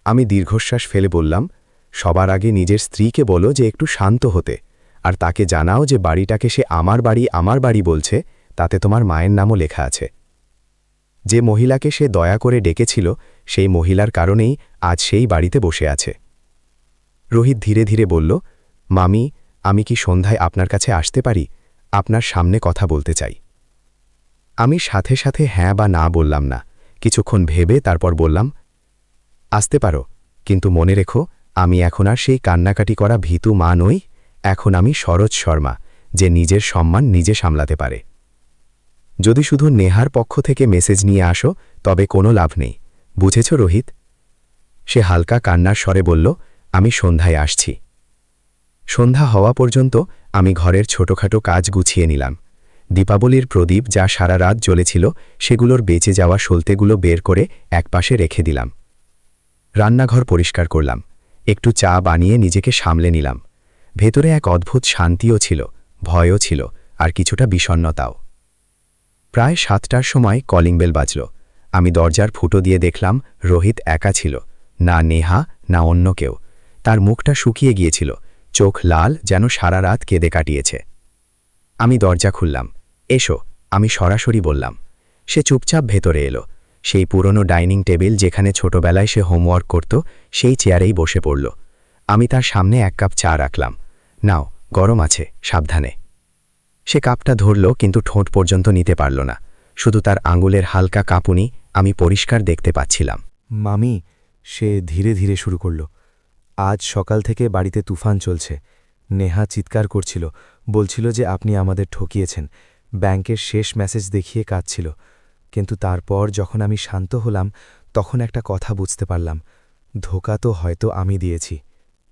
আমি দীর্ঘশ্বাস ফেলে বললাম, সবার আগে নিজের স্ত্রীকে বলো যে একটু শান্ত হতে, আর তাকে জানাও যে বাড়িটাকে সে আমার বাড়ি বলছে, তাতে তোমার মায়ের নামও লেখা আছে। যে মহিলাকে সে দয়া করে ডেকেছিল, সেই মহিলার কারণেই আজ সেই বাড়িতে বসে আছে। রোহিত ধীরে ধীরে বলল, মামি, আমি কি সন্ধ্যায় আপনার কাছে আসতে পারি? আপনার সামনে কথা বলতে চাই। আমি সাথে সাথে হ্যাঁ বা না বললাম না। কিছুক্ষণ ভেবে তারপর বললাম, আসতে পারো, কিন্তু মনে রেখো আমি এখন আর সেই কান্নাকাটি করা ভীতু মা নই। এখন আমি সরোজ শর্মা, যে নিজের সম্মান নিজে সামলাতে পারে। যদি শুধু নেহার পক্ষ থেকে মেসেজ নিয়ে আসো তবে কোনো লাভ নেই, বুঝেছ রোহিত? সে হালকা কান্নার স্বরে বলল, আমি সন্ধ্যায় আসছি। সন্ধ্যা হওয়া পর্যন্ত আমি ঘরের ছোটখাটো কাজ গুছিয়ে নিলাম। দীপাবলির প্রদীপ যা সারা রাত জ্বলেছিল সেগুলোর বেঁচে যাওয়া সলতেগুলো বের করে একপাশে রেখে দিলাম। রান্নাঘর পরিষ্কার করলাম, একটু চা বানিয়ে নিজেকে সামলে নিলাম। ভেতরে এক অদ্ভুত শান্তিও ছিল, ভয়ও ছিল, আর কিছুটা বিষণ্ণতাও। প্রায় 7টার সময় কলিং বেল বাজল। আমি দরজার ফুটো দিয়ে দেখলাম রোহিত একা ছিল, না নেহা না অন্য কেউ। তার মুখটা শুকিয়ে গিয়েছিল, চোখ লাল, যেন সারা রাত কেঁদে কাটিয়েছে। আমি দরজা খুললাম। এসো, আমি সরাসরি বললাম। সে চুপচাপ ভেতরে এলো। সেই পুরনো ডাইনিং টেবিল যেখানে ছোটবেলায় সে হোমওয়ার্ক করত সেই চেয়ারেই বসে পড়ল। আমি তার সামনে 1 কাপ চা রাখলাম। নাও, গরম আছে, সাবধানে। সে কাপটা ধরল কিন্তু ঠোঁট পর্যন্ত নিতে পারল না, শুধু তার আঙুলের হালকা কাঁপুনি আমি পরিষ্কার দেখতে পাচ্ছিলাম। মামি, সে ধীরে ধীরে শুরু করল। আজ সকাল থেকে বাড়িতে তুফান চলছে। নেহা চিৎকার করছিল, বলছিল যে আপনি আমাদের ঠকিয়েছেন। ব্যাংকের শেষ মেসেজ দেখিয়ে কাঁদছিল। কিন্তু তারপর যখন আমি শান্ত হলাম তখন একটা কথা বুঝতে পারলাম। ধোঁকা তো হয়তো আমি দিয়েছি।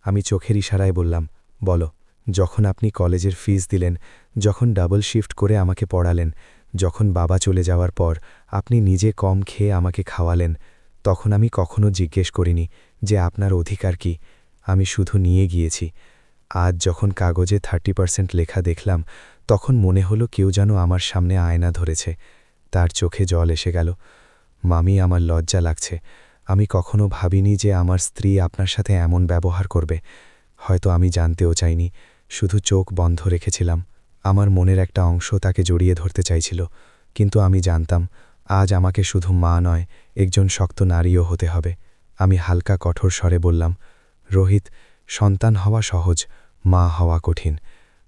আমি চোখের ইশারায় বললাম, বলো। যখন আপনি কলেজের ফিস দিলেন, যখন ডাবল শিফট করে আমাকে পড়ালেন, যখন বাবা চলে যাওয়ার পর আপনি নিজে কম খেয়ে আমাকে খাওয়ালেন, তখন আমি কখনো জিজ্ঞেস করিনি যে আপনার অধিকার কি। আমি শুধু নিয়ে গিয়েছি। আজ যখন কাগজে 30% লেখা দেখলাম তখন মনে হলো কেউ যেন আমার সামনে আয়না ধরেছে। তার চোখে জল এসে গেল। মামি, আমার লজ্জা লাগছে। আমি কখনো ভাবিনি যে আমার স্ত্রী আপনার সাথে এমন ব্যবহার করবে। হয়তো আমি জানতেও চাইনি, শুধু চোখ বন্ধ রেখেছিলাম। আমার মনের একটা অংশ তাকে জড়িয়ে ধরতে চাইছিল, কিন্তু আমি জানতাম আজ আমাকে শুধু মা নয়, একজন শক্ত নারীও হতে হবে। আমি হালকা কঠোর স্বরে বললাম, রোহিত, সন্তান হওয়া সহজ, মা হওয়া কঠিন।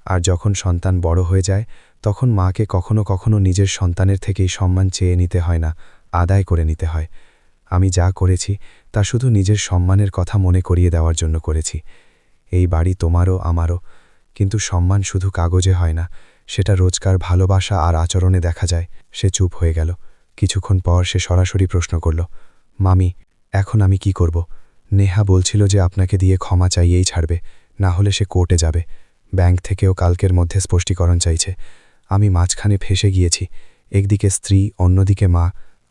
আর যখন সন্তান বড় হয়ে যায় তখন মাকে কখনো কখনো নিজের সন্তানের থেকেই সম্মান চেয়ে নিতে হয় না, আদায় করে নিতে হয়। আমি যা করেছি তা শুধু নিজের সম্মানের কথা মনে করিয়ে দেওয়ার জন্য করেছি। এই বাড়ি তোমারও আমারও, কিন্তু সম্মান শুধু কাগজে হয় না, সেটা রোজকার ভালোবাসা আর আচরণে দেখা যায়। সে চুপ হয়ে গেল। কিছুক্ষণ পর সে সরাসরি প্রশ্ন করল, মামি, এখন আমি কি করব? নেহা বলছিল যে আপনাকে দিয়ে ক্ষমা চাইয়েই ছাড়বে, না হলে সে কোর্টে যাবে। ব্যাংক থেকেও কালকের মধ্যে স্পষ্টীকরণ চাইছে। আমি মাঝখানে ফেসে গিয়েছি, একদিকে স্ত্রী, অন্যদিকে মা।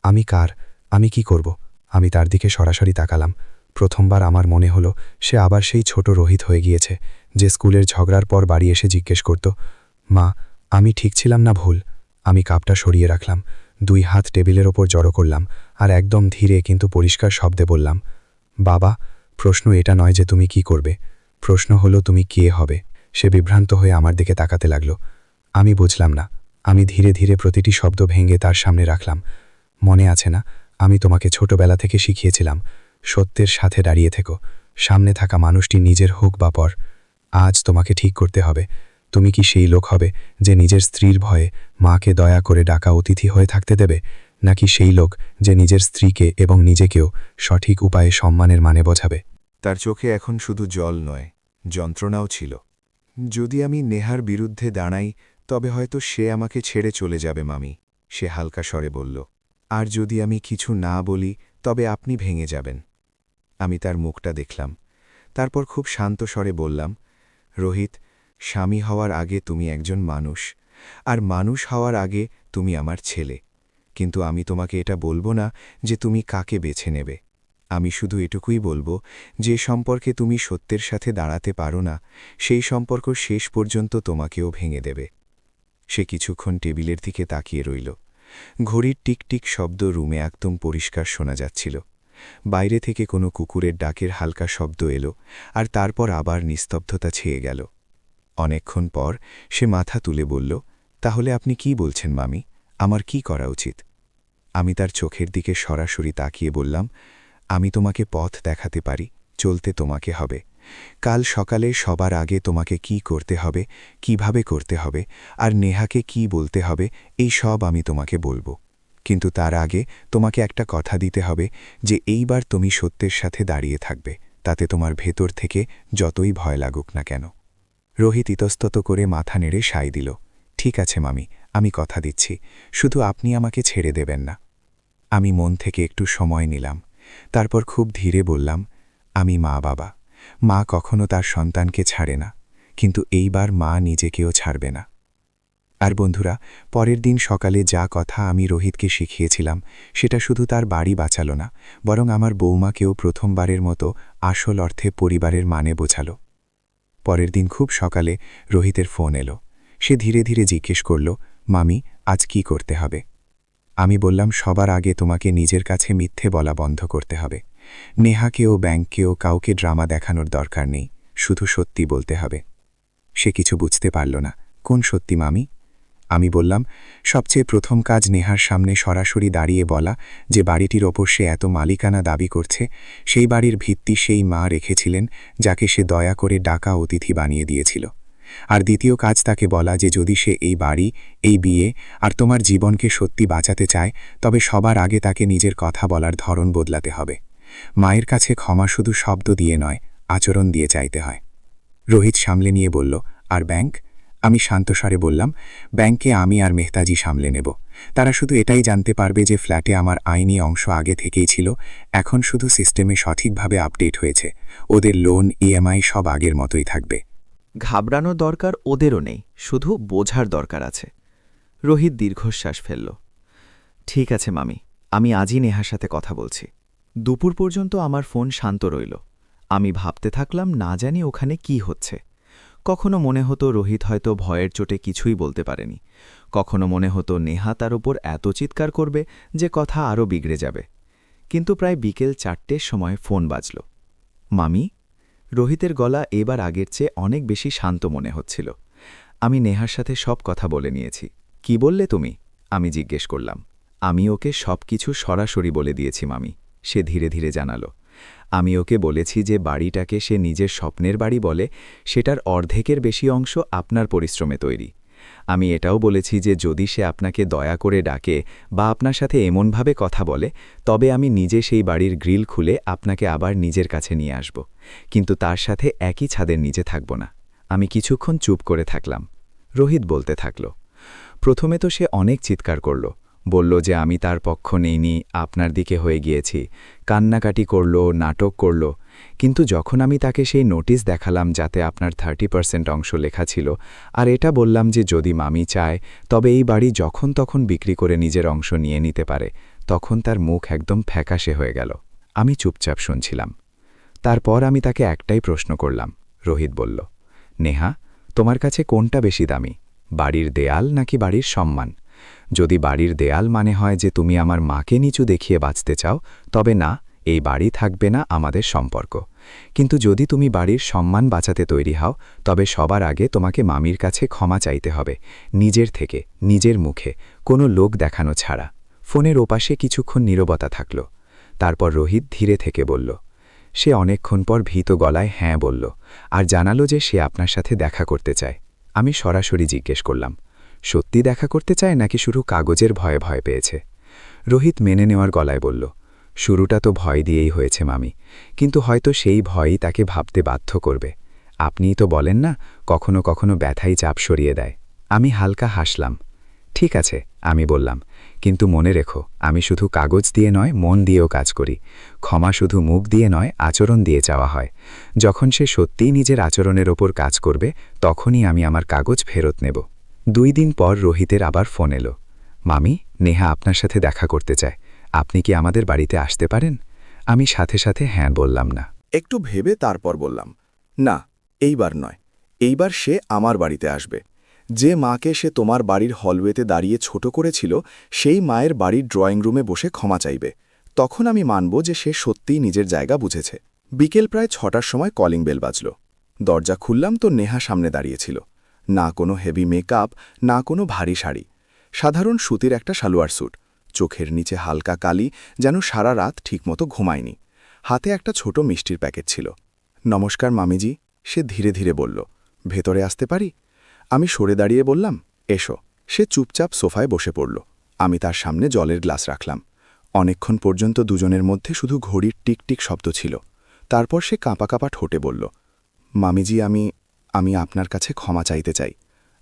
আমি কার? আমি কি করব? আমি তার দিকে সরাসরি তাকালাম। প্রথমবার আমার মনে হলো সে আবার সেই ছোট রোহিত হয়ে গিয়েছে, যে স্কুলের ঝগড়ার পর বাড়ি এসে জিজ্ঞেস করত, মা, আমি ঠিক ছিলাম না ভুল? আমি কাপটা সরিয়ে রাখলাম, 2 হাত টেবিলের ওপর জড়ো করলাম, আর একদম ধীরে কিন্তু পরিষ্কার শব্দে বললাম, বাবা, প্রশ্ন এটা নয় যে তুমি কি করবে, প্রশ্ন হলো তুমি কে হবে। সে বিভ্রান্ত হয়ে আমার দিকে তাকাতে লাগল। আমি বুঝলাম না। আমি ধীরে ধীরে প্রতিটি শব্দ ভেঙে তার সামনে রাখলাম। মনে আছে না, আমি তোমাকে ছোটবেলা থেকে শিখিয়েছিলাম, সত্যের সাথে দাঁড়িয়ে থেকো, সামনে থাকা মানুষটি নিজের হোক বা পর। আজ তোমাকে ঠিক করতে হবে, তুমি কি সেই লোক হবে যে নিজের স্ত্রীর ভয়ে মাকে দয়া করে ডাকা অতিথি হয়ে থাকতে দেবে, নাকি সেই লোক যে নিজের স্ত্রীকে এবং নিজেকেও সঠিক উপায়ে সম্মানের মানে বোঝাবে? তার চোখে এখন শুধু জল নয়, যন্ত্রণাও ছিল। যদি আমি নেহার বিরুদ্ধে দাঁড়াই তবে হয়তো সে আমাকে ছেড়ে চলে যাবে মামি, সে হালকা স্বরে বলল। আর যদি আমি কিছু না বলি তবে আপনি ভেঙে যাবেন। আমি তার মুখটা দেখলাম, তারপর খুব শান্ত স্বরে বললাম, রোহিত, স্বামী হওয়ার আগে তুমি একজন মানুষ, আর মানুষ হওয়ার আগে তুমি আমার ছেলে। কিন্তু আমি তোমাকে এটা বলবো না যে তুমি কাকে বেছে নেবে। আমি শুধু এটুকুই বলবো, যে সম্পর্কে তুমি সত্যের সাথে দাঁড়াতে পারো না, সেই সম্পর্ক শেষ পর্যন্ত তোমাকেও ভেঙে দেবে। সে কিছুক্ষণ টেবিলের দিকে তাকিয়ে রইল। ঘড়ির টিকটিক শব্দ রুমে একদম পরিষ্কার শোনা যাচ্ছিল। বাইরে থেকে কোনো কুকুরের ডাকের হালকা শব্দ এলো, আর তারপর আবার নিস্তব্ধতা ছেয়ে গেল। অনেকক্ষণ পর সে মাথা তুলে বলল, তাহলে আপনি কি বলছেন মামি, আমার কি করা উচিত? আমি তার চোখের দিকে সরাসরি তাকিয়ে বললাম, আমি তোমাকে পথ দেখাতে পারি, চলতে তোমাকে হবে। কাল সকালে সবার আগে তোমাকে কি করতে হবে, কিভাবে করতে হবে, আর নেহাকে কি বলতে হবে, এই সব আমি তোমাকে বলবো। কিন্তু তার আগে তোমাকে একটা কথা দিতে হবে যে এইবার তুমি সত্যের সাথে দাঁড়িয়ে থাকবে, তাতে তোমার ভেতর থেকে যতই ভয় লাগুক না কেন। রোহিত ইতস্তত করে মাথা নেড়ে সায় দিল, ঠিক আছে মামি, আমি কথা দিচ্ছি, শুধু আপনি আমাকে ছেড়ে দেবেন না। আমি মন থেকে একটু সময় নিলাম, তারপর খুব ধীরে বললাম, আমি মা-বাবা। মা কখনো তার সন্তানকে ছাড়ে না, কিন্তু এইবার মা নিজেকেও ছাড়বে না। আর বন্ধুরা, পরের দিন সকালে যা কথা আমি রোহিতকে শিখিয়েছিলাম সেটা শুধু তার বাড়ি বাঁচালো না, বরং আমার বৌমাকেও প্রথমবারের মতো আসল অর্থে পরিবারের মানে বোঝালো। পরের দিন খুব সকালে রোহিতের ফোন এলো। সে ধীরে ধীরে জিজ্ঞেস করল, মামি, আজ কি করতে হবে? আমি বললাম, সবার আগে তোমাকে নিজের কাছে মিথ্যে বলা বন্ধ করতে হবে। নেহাকেও ব্যাংককেও কাউকে ড্রামা দেখানোর দরকার নেই, শুধু সত্যি বলতে হবে। সে কিছু বুঝতে পারল না। কোন সত্যি মামি? আমি বললাম, সবচেয়ে প্রথম কাজ নেহার সামনে সরাসরি দাঁড়িয়ে বলা যে বাড়িটির ওপর সে এত মালিকানা দাবি করছে, সেই বাড়ির ভিত্তি সেই মা রেখেছিলেন যাকে সে দয়া করে ডাকা অতিথি বানিয়ে দিয়েছিল। আর দ্বিতীয় কাজ তাকে বলা যে যদি সে এই বাড়ি, এই বিয়ে আর তোমার জীবনকে সত্যি বাঁচাতে চায়, তবে সবার আগে তাকে নিজের কথা বলার ধরন বদলাতে হবে। মায়ের কাছে ক্ষমা শুধু শব্দ দিয়ে নয়, আচরণ দিয়ে চাইতে হয়। রোহিত সামলে নিয়ে বলল, আর ব্যাংক? আমি শান্তস্বরে বললাম, ব্যাংকে আমি আর মেহতাজি সামলে নেব। তারা শুধু এটাই জানতে পারবে যে ফ্ল্যাটে আমার আইনি অংশ আগে থেকেই ছিল, এখন শুধু সিস্টেমে সঠিকভাবে আপডেট হয়েছে। ওদের লোন, ইএমআই সব আগের মতোই থাকবে। ঘাবড়ানোর দরকার ওদেরও নেই, শুধু বোঝার দরকার আছে। রোহিত দীর্ঘশ্বাস ফেলল। ঠিক আছে মামি, আমি আজই নেহার সাথে কথা বলছি। দুপুর পর্যন্ত আমার ফোন শান্ত রইল। আমি ভাবতে থাকলাম না জানি ওখানে কি হচ্ছে। কখনো মনে হতো রোহিত হয়তো ভয়ের চোটে কিছুই বলতে পারেনি, কখনো মনে হতো নেহা তার ওপর এত চিৎকার করবে যে কথা আরও বিগড়ে যাবে। কিন্তু প্রায় বিকেল 4টের সময় ফোন বাজল। মামি? রোহিতের গলা এবার আগের চেয়ে অনেক বেশি শান্ত মনে হচ্ছিল। আমি নেহার সাথে সব কথা বলে নিয়েছি। কি বললে তুমি? আমি জিজ্ঞেস করলাম। আমি ওকে সব কিছু সরাসরি বলে দিয়েছি মামি, সে ধীরে ধীরে জানালো। আমি ওকে বলেছি যে বাড়িটাকে সে নিজের স্বপ্নের বাড়ি বলে, সেটার অর্ধেকের বেশি অংশ আপনার পরিশ্রমে তৈরি। আমি এটাও বলেছি যে যদি সে আপনাকে দয়া করে ডাকে বা আপনার সাথে এমনভাবে কথা বলে, তবে আমি নিজে সেই বাড়ির গ্রিল খুলে আপনাকে আবার নিজের কাছে নিয়ে আসব, কিন্তু তার সাথে একই ছাদের নিচে থাকব না। আমি কিছুক্ষণ চুপ করে থাকলাম। রোহিত বলতে থাকল। প্রথমে তো সে অনেক চিৎকার করল, বলল যে আমি তার পক্ষ নেইনি, আপনার দিকে হয়ে গিয়েছি, কান্নাকাটি করল, নাটক করল। কিন্তু যখন আমি তাকে সেই নোটিশ দেখালাম যাতে আপনার 30% অংশ লেখা ছিল, আর এটা বললাম যে যদি মামি চায় তবে এই বাড়ি যখন তখন বিক্রি করে নিজের অংশ নিয়ে নিতে পারে, তখন তার মুখ একদম ফ্যাকাশে হয়ে গেল। আমি চুপচাপ শুনছিলাম। তারপর আমি তাকে একটাই প্রশ্ন করলাম। রোহিত বলল, নেহা, তোমার কাছে কোনটা বেশি দামি, বাড়ির দেয়াল নাকি বাড়ির সম্মান? যদি বাড়ির দেয়াল মানে হয় যে তুমি আমার মাকে নিচু দেখিয়ে বাঁচতে চাও, তবে না, এই বাড়ি থাকবে না আমাদের সম্পর্ক। কিন্তু যদি তুমি বাড়ির সম্মান বাঁচাতে তৈরি হও, তবে সবার আগে তোমাকে মামির কাছে ক্ষমা চাইতে হবে, নিজের থেকে, নিজের মুখে, কোনো লোক দেখানো ছাড়া। ফোনের ওপাশে কিছুক্ষণ নীরবতা থাকল। তারপর রোহিত ধীরে থেকে বলল। সে অনেকক্ষণ পর ভীত গলায় হ্যাঁ বলল, আর জানালো যে সে আপনার সাথে দেখা করতে চায়। আমি সরাসরি জিজ্ঞেস করলাম, সত্যি দেখা করতে চায় নাকি শুধু কাগজের ভয়ে ভয় পেয়েছে? রোহিত মেনে নেওয়ার গলায় বলল, শুরুটা তো ভয় দিয়েই হয়েছে মামি, কিন্তু হয়তো সেই ভয়ই তাকে ভাবতে বাধ্য করবে। আপনিই তো বলেন না, কখনো কখনো ব্যথাই চাপ সরিয়ে দেয়। আমি হালকা হাসলাম। ঠিক আছে, আমি বললাম, কিন্তু মনে রেখো, আমি শুধু কাগজ দিয়ে নয়, মন দিয়েও কাজ করি। ক্ষমা শুধু মুখ দিয়ে নয়, আচরণ দিয়ে চাওয়া হয়। যখন সে সত্যিই নিজের আচরণের ওপর কাজ করবে, তখনই আমি আমার কাগজ ফেরত নেব। 2 দিন পর রোহিতের আবার ফোন এলো। মামি, নেহা আপনার সাথে দেখা করতে চায়, আপনি কি আমাদের বাড়িতে আসতে পারেন? আমি সাথে সাথে হ্যাঁ বললাম না। একটু ভেবে তারপর বললাম, না, এইবার নয়, এইবার সে আমার বাড়িতে আসবে। যে মাকে সে তোমার বাড়ির হলওয়েতে দাঁড়িয়ে ছোট করেছিল, সেই মায়ের বাড়ির ড্রয়িং রুমে বসে ক্ষমা চাইবে। তখন আমি মানব যে সে সত্যিই নিজের জায়গা বুঝেছে। বিকেল প্রায় 6টার সময় কলিং বেল বাজল। দরজা খুললাম তো নেহা সামনে দাঁড়িয়েছিল। না কোনো হেভি মেকআপ, না কোনো ভারী শাড়ি, সাধারণ সুতির একটা সালোয়ার স্যুট, চোখের নিচে হালকা কালি, যেন সারা রাত ঠিকমতো ঘুমায়নি। হাতে একটা ছোট মিষ্টির প্যাকেট ছিল। নমস্কার মামিজি, সে ধীরে ধীরে বলল। ভেতরে আসতে পারি? আমি সরে দাঁড়িয়ে বললাম, এসো। সে চুপচাপ সোফায় বসে পড়ল। আমি তার সামনে জলের গ্লাস রাখলাম। অনেকক্ষণ পর্যন্ত দুজনের মধ্যে শুধু ঘড়ির টিকটিক শব্দ ছিল। তারপর সে কাঁপা কাঁপা ঠোঁটে বলল, মামিজি, আমি আপনার কাছে ক্ষমা চাইতে চাই।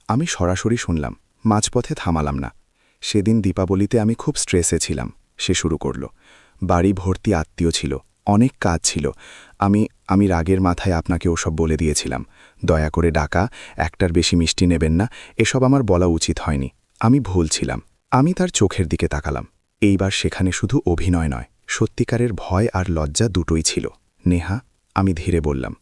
আমি সরাসরি শুনলাম, মাঝপথে থামালাম না। সেদিন দীপাবলিতে আমি খুব স্ট্রেসে ছিলাম। সে শুরু করল। বাড়ি ভর্তি আত্মীয় ছিল, অনেক কাজ ছিল। আমি রাগের মাথায় আপনাকে ওসব বলে দিয়েছিলাম। দয়া করে ডাকা, একটার বেশি মিষ্টি নেবেন না, এসব আমার বলা উচিত হয়নি। আমি ভুল ছিলাম। আমি তার চোখের দিকে তাকালাম। এইবার সেখানে শুধু অভিনয় নয়, সত্যিকারের ভয় আর লজ্জা দুটোই ছিল। নেহা, আমি ধীরে বললাম,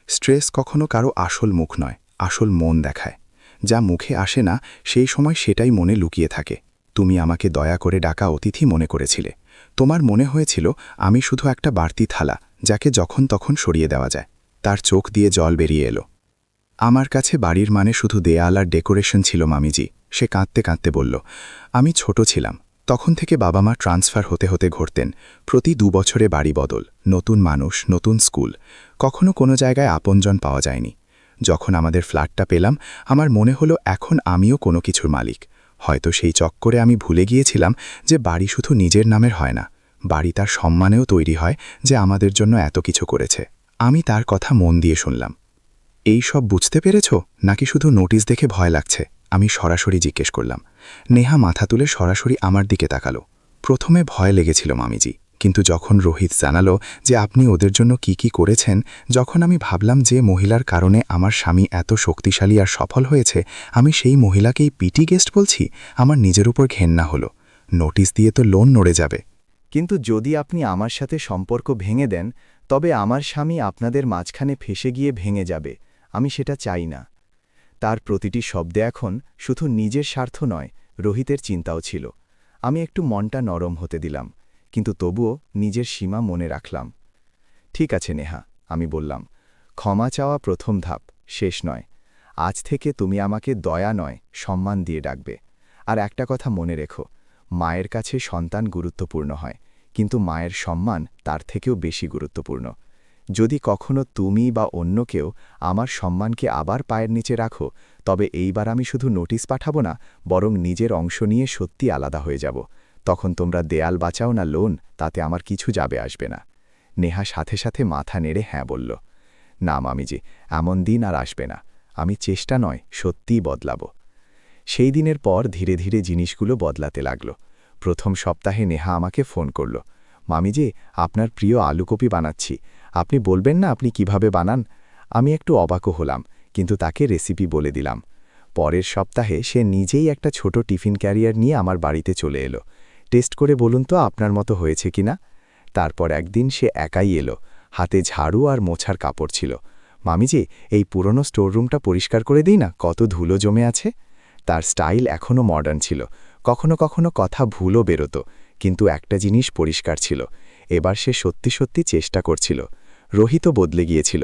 স্ট্রেস কখনো কারো আসল মুখ নয়, আসল মন দেখায়। যা মুখে আসে না সেই সময় সেটাই মনে লুকিয়ে থাকে। তুমি আমাকে দয়া করে ডাকা অতিথি মনে করেছিলে। তোমার মনে হয়েছিল আমি শুধু একটা বাড়তি থালা, যাকে যখন তখন সরিয়ে দেওয়া যায়। তার চোখ দিয়ে জল বেরিয়ে এলো। আমার কাছে বাড়ির মানে শুধু দেয়াল আর ডেকোরেশন ছিল মামিজি। সে কাঁদতে কাঁদতে বলল, আমি ছোট ছিলাম, তখন থেকে বাবা মা ট্রান্সফার হতে হতে ঘুরতেন। প্রতি 2 বছরে বাড়ি বদল, নতুন মানুষ, নতুন স্কুল। কখনো কোনো জায়গায় আপনজন পাওয়া যায়নি। যখন আমাদের ফ্ল্যাটটা পেলাম, আমার মনে হলো এখন আমিও কোনো কিছুর মালিক। হয়তো সেই চক্করে আমি ভুলে গিয়েছিলাম যে বাড়ি শুধু নিজের নামের হয় না, বাড়ি তার সম্মানেও তৈরি হয়, যে আমাদের জন্য এত কিছু করেছে। আমি তার কথা মন দিয়ে শুনলাম। এই সব বুঝতে পেরেছ, নাকি শুধু নোটিশ দেখে ভয় লাগছে? আমি সরাসরি জিজ্ঞেস করলাম। নেহা মাথা তুলে সরাসরি আমার দিকে তাকালো। প্রথমে ভয় লেগেছিল মামিজি, কিন্তু যখন রোহিত জানালো যে আপনি ওদের জন্য কি করেছেন, যখন আমি ভাবলাম যে মহিলার কারণে আমার স্বামী এত শক্তিশালী আর সফল হয়েছে, আমি সেই মহিলাকেই পিটি গেস্ট বলছি, আমার নিজের উপর ঘেন্না হলো। নোটিশ দিয়ে তো লোন নড়ে যাবে। কিন্তু যদি আপনি আমার সাথে সম্পর্ক ভেঙে দেন, তবে আমার স্বামী আপনাদের মাঝখানে ফেসে গিয়ে ভেঙে যাবে। আমি সেটা চাই না। তার প্রতিটি শব্দে এখন শুধু নিজের স্বার্থ নয়, রোহিতের চিন্তাও ছিল। আমি একটু মনটা নরম হতে দিলাম, কিন্তু তবুও নিজের সীমা মনে রাখলাম। ঠিক আছে নেহা, আমি বললাম, ক্ষমা চাওয়া প্রথম ধাপ, শেষ নয়। আজ থেকে তুমি আমাকে দয়া নয়, সম্মান দিয়ে ডাকবে। আর একটা কথা মনে রেখো, মায়ের কাছে সন্তান গুরুত্বপূর্ণ হয়, কিন্তু মায়ের সম্মান তার থেকেও বেশি গুরুত্বপূর্ণ। যদি কখনো তুমি বা অন্য কেউ আমার সম্মানকে আবার পায়ের নিচে রাখো, তবে এইবার আমি শুধু নোটিশ পাঠাবো না, বরং নিজের অংশ নিয়ে সত্যি আলাদা হয়ে যাব। তখন তোমরা দেয়াল বাঁচাও না লোন, তাতে আমার কিছু যাবে আসবে না। নেহা সাথে সাথে মাথা নেড়ে হ্যাঁ বলল। না মামিজি, এমন দিন আর আসবে না। আমি চেষ্টা নয়, সত্যিই বদলাব। সেই দিনের পর ধীরে ধীরে জিনিসগুলো বদলাতে লাগল। প্রথম সপ্তাহে নেহা আমাকে ফোন করল। মামিজি, আপনার প্রিয় আলুকপি বানাচ্ছি, আপনি বলবেন না আপনি কিভাবে বানান? আমি একটু অবাকও হলাম, কিন্তু তাকে রেসিপি বলে দিলাম। পরের সপ্তাহে সে নিজেই একটা ছোট টিফিন ক্যারিয়ার নিয়ে আমার বাড়িতে চলে এলো। টেস্ট করে বলুন তো আপনার মতো হয়েছে কিনা। তারপর একদিন সে একাই এলো, হাতে ঝাড়ু আর মোছার কাপড় ছিল। মামিজি, এই পুরনো স্টোররুমটা পরিষ্কার করে দিই না, কত ধুলো জমে আছে। তার স্টাইল এখনও মডার্ন ছিল, কখনো কখনো কথা ভুলও বেরোত, কিন্তু একটা জিনিস পরিষ্কার ছিল, এবার সে সত্যি সত্যি চেষ্টা করছিল। রোহিতও বদলে গিয়েছিল।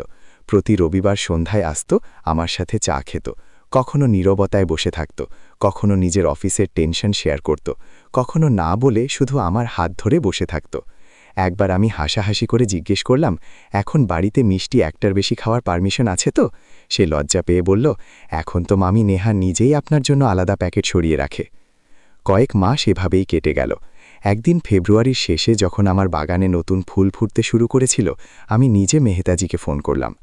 প্রতি রবিবার সন্ধ্যায় আসত, আমার সাথে চা খেত, কখনো নীরবতায় বসে থাকত, কখনো নিজের অফিসের টেনশন শেয়ার করত, কখনো না বলে শুধু আমার হাত ধরে বসে থাকত। একবার আমি হাসাহাসি করে জিজ্ঞেস করলাম, এখন বাড়িতে মিষ্টি একটার বেশি খাওয়ার পারমিশন আছে তো? সে লজ্জা পেয়ে বলল, এখন তো মামি নেহা নিজেই আপনার জন্য আলাদা প্যাকেট সরিয়ে রাখে। কয়েক মাস এভাবেই কেটে গেল। একদিন ফেব্রুয়ারির শেষে যখন আমার বাগানে নতুন ফুল ফুটতে শুরু করেছিল, আমি নিজে মেহতাজিকে ফোন করলাম।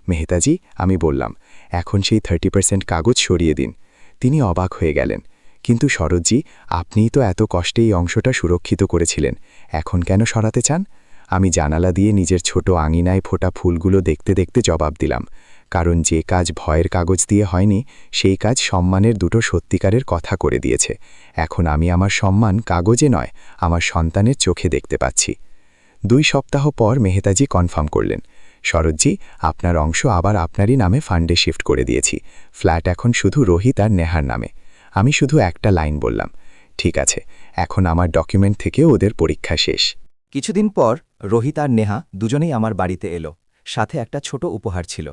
মেহতাজি, আমি বললাম, এখন সেই 30% কাগজ সরিয়ে দিন। তিনি অবাক হয়ে গেলেন। কিন্তু শরৎজি, আপনিই তো এত কষ্টে এই অংশটা সুরক্ষিত করেছিলেন, এখন কেন সরাতে চান? আমি জানালা দিয়ে নিজের ছোট আঙিনায় ফোটা ফুলগুলো দেখতে দেখতে জবাব দিলাম, কারণ যে কাজ ভয়ের কাগজ দিয়ে হয়নি, সেই কাজ সম্মানের দুটো সত্যিকারের কথা করে দিয়েছে। এখন আমি আমার সম্মান কাগজে নয়, আমার সন্তানের চোখে দেখতে পাচ্ছি। 2 সপ্তাহ পর মেহতাজি কনফার্ম করলেন, শরৎজি, আপনার অংশ আবার আপনারই নামে ফান্ডে শিফট করে দিয়েছি। ফ্ল্যাট এখন শুধু রোহিত আর নেহার নামে। আমি শুধু একটা লাইন বললাম, ঠিক আছে, এখন আমার ডকুমেন্ট থেকে ওদের পরীক্ষা শেষ। কিছুদিন পর রোহিত আর নেহা দুজনেই আমার বাড়িতে এলো। সাথে একটা ছোট উপহার ছিল,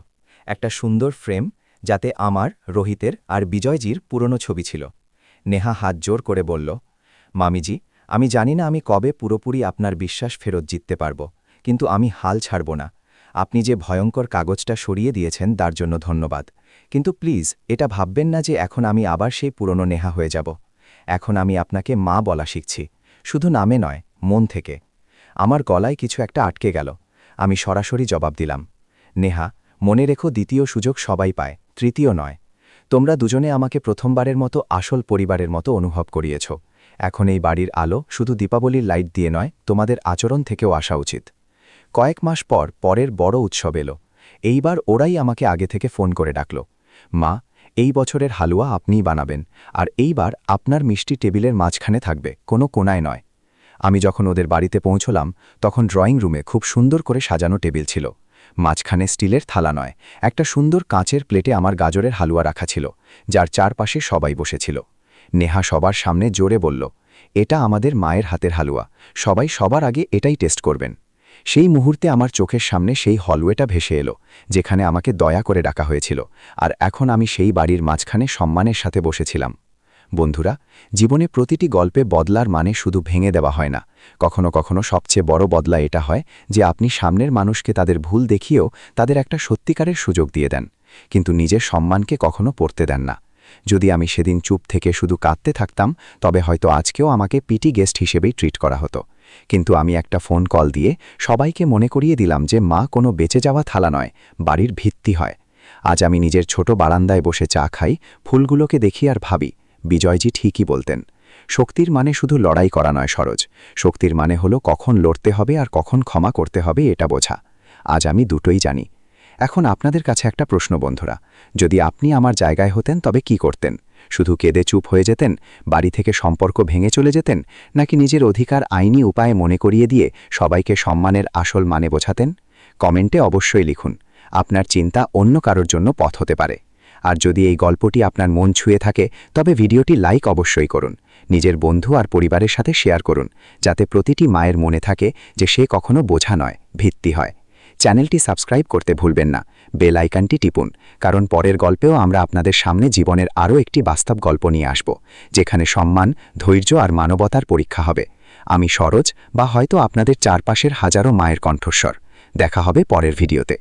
একটা সুন্দর ফ্রেম, যাতে আমার, রোহিতের আর বিজয়জির পুরনো ছবি ছিল। নেহা হাত জোর করে বলল, মামিজি, আমি জানি না আমি কবে পুরোপুরি আপনার বিশ্বাস ফেরত জিততে পারব, কিন্তু আমি হাল ছাড়ব না। আপনি যে ভয়ঙ্কর কাগজটা সরিয়ে দিয়েছেন তার জন্য ধন্যবাদ, কিন্তু প্লিজ এটা ভাববেন না যে এখন আমি আবার সেই পুরনো নেহা হয়ে যাব। এখন আমি আপনাকে মা বলা শিখছি, শুধু নামে নয়, মন থেকে। আমার গলায় কিছু একটা আটকে গেল। আমি সরাসরি জবাব দিলাম, নেহা, মনে রেখো, দ্বিতীয় সুযোগ সবাই পায়, তৃতীয় নয়। তোমরা দুজনে আমাকে প্রথমবারের মতো আসল পরিবারের মতো অনুভব করিয়েছ। এখন এই বাড়ির আলো শুধু দীপাবলির লাইট দিয়ে নয়, তোমাদের আচরণ থেকেও আসা উচিত। কয়েক মাস পর পরের বড় উৎসব এলো। এইবার ওরাই আমাকে আগে থেকে ফোন করে ডাকল, মা, এই বছরের হালুয়া আপনিই বানাবেন, আর এইবার আপনার মিষ্টি টেবিলের মাঝখানে থাকবে, কোনো কোনায় নয়। আমি যখন ওদের বাড়িতে পৌঁছলাম তখন ড্রয়িং রুমে খুব সুন্দর করে সাজানো টেবিল ছিল। মাঝখানে স্টিলের থালা নয়, একটা সুন্দর কাঁচের প্লেটে আমার গাজরের হালুয়া রাখা ছিল, যার চারপাশে সবাই বসেছিল। নেহা সবার সামনে জোরে বলল, এটা আমাদের মায়ের হাতের হালুয়া, সবাই সবার আগে এটাই টেস্ট করবেন। সেই মুহূর্তে আমার চোখের সামনে সেই হলওয়েটা ভেসে এলো, যেখানে আমাকে দয়া করে ডাকা হয়েছিল, আর এখন আমি সেই বাড়ির মাঝখানে সম্মানের সাথে বসেছিলাম। বন্ধুরা, জীবনে প্রতিটি গল্পে বদলার মানে শুধু ভেঙে দেওয়া হয় না। কখনো কখনো সবচেয়ে বড় বদলা এটা হয় যে আপনি সামনের মানুষকে তাদের ভুল দেখিয়েও তাদের একটা সত্যিকারের সুযোগ দিয়ে দেন, কিন্তু নিজের সম্মানকে কখনো পড়তে দেন না। যদি আমি সেদিন চুপ থেকে শুধু কাঁদতে থাকতাম, তবে হয়তো আজকেও আমাকে পিটি গেস্ট হিসেবেই ট্রিট করা হতো। কিন্তু আমি একটা ফোন কল দিয়ে সবাইকে মনে করিয়ে দিলাম যে মা কোনো বেঁচে যাওয়া থালা নয়, বাড়ির ভিত্তি হয়। আজ আমি নিজের ছোট বারান্দায় বসে চা খাই, ফুলগুলোকে দেখি আর ভাবি, বিজয়জি ঠিকই বলতেন, শক্তির মানে শুধু লড়াই করা নয় সরোজ, শক্তির মানে হলো কখন লড়তে হবে আর কখন ক্ষমা করতে হবে এটা বোঝা। আজ আমি দুটোই জানি। এখন আপনাদের কাছে একটা প্রশ্ন বন্ধুরা, যদি আপনি আমার জায়গায় হতেন তবে কি করতেন? শুধু কেঁদে চুপ হয়ে যেতেন, বাড়ি থেকে সম্পর্ক ভেঙে চলে যেতেন, নাকি নিজের অধিকার আইনি উপায়ে মনে করিয়ে দিয়ে সবাইকে সম্মানের আসল মানে বোঝাতেন? কমেন্টে অবশ্যই লিখুন। আপনার চিন্তা অন্য কারোর জন্য পথ হতে পারে। আর যদি এই গল্পটি আপনার মন ছুঁয়ে থাকে তবে ভিডিওটি লাইক অবশ্যই করুন, নিজের বন্ধু আর পরিবারের সাথে শেয়ার করুন, যাতে প্রতিটি মায়ের মনে থাকে যে সে কখনো বোঝা নয়, ভিত্তি হয়। চ্যানেলটি সাবস্ক্রাইব করতে ভুলবেন না, বেল আইকনটি টিপুন, কারণ পরের গল্পেও আমরা আপনাদের সামনে জীবনের আরও একটি বাস্তব গল্প নিয়ে আসব, যেখানে সম্মান, ধৈর্য আর মানবতার পরীক্ষা হবে। আমি সরোজ, বা হয়তো আপনাদের চারপাশের হাজারো মায়ের কণ্ঠস্বর। দেখা হবে পরের ভিডিওতে।